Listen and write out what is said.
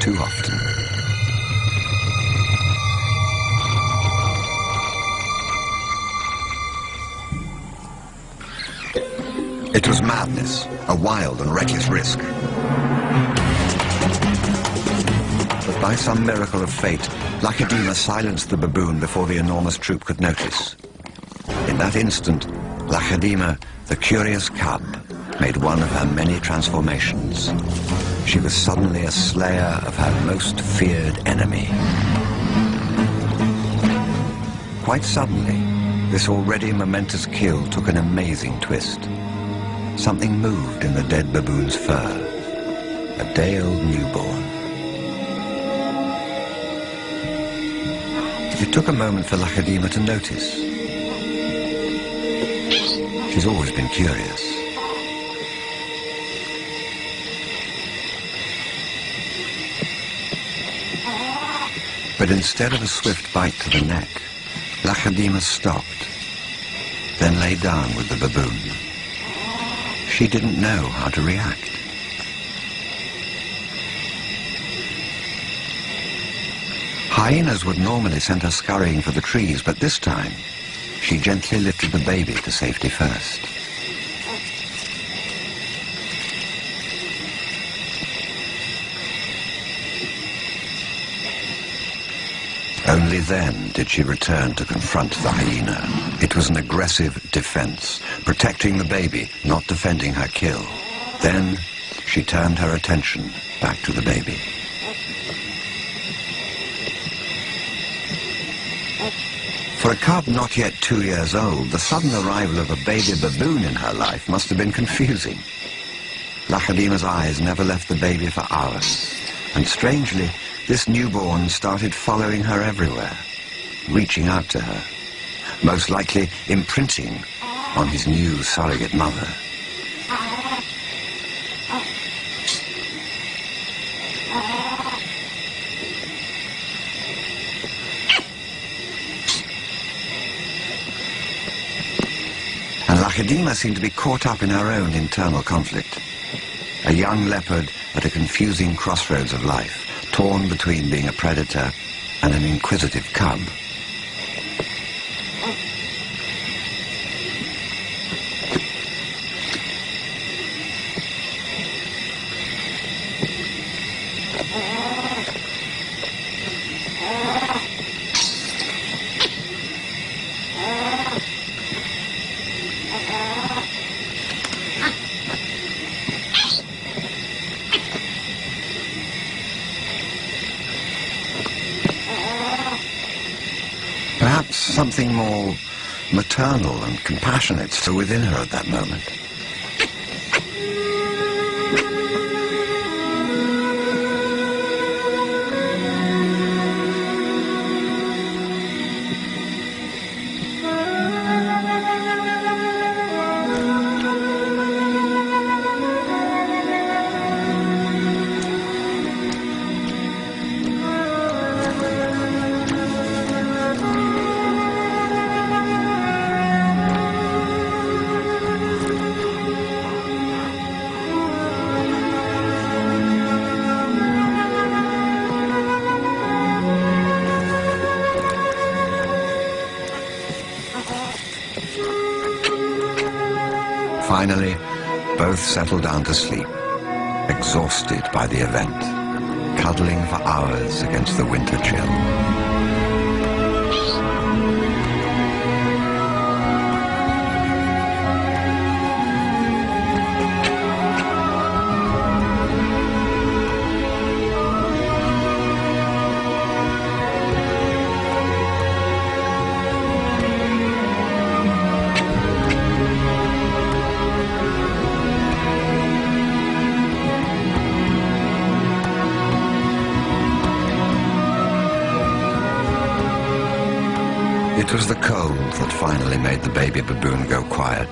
too often. It was madness, a wild and reckless risk. But by some miracle of fate, Lacedaemon silenced the baboon before the enormous troop could notice. In that instant, Lacedaemon, the curious cub, made one of her many transformations. She was suddenly a slayer of her most feared enemy. Quite suddenly, this already momentous kill took an amazing twist. Something moved in the dead baboon's fur. A day-old newborn. It took a moment for Lacedaemon to notice. She's always been curious. But instead of a swift bite to the neck, Lacedaemon stopped, then lay down with the baboon. She didn't know how to react. Hyenas would normally send her scurrying for the trees, but this time, she gently lifted the baby to safety first. Only then did she return to confront the hyena. It was an aggressive defense, protecting the baby, not defending her kill. Then she turned her attention back to the baby. For a cub not yet 2 years old, the sudden arrival of a baby baboon in her life must have been confusing. Lacedaemon's eyes never left the baby for hours, and strangely, this newborn started following her everywhere, reaching out to her, most likely imprinting on his new surrogate mother. And Lacedaemon seemed to be caught up in her own internal conflict. A young leopard at a confusing crossroads of life, torn between being a predator and an inquisitive cub. Perhaps something more maternal and compassionate still within her at that moment. Finally, both settled down to sleep, exhausted by the event, cuddling for hours against the winter chill. It was the cold that finally made the baby baboon go quiet.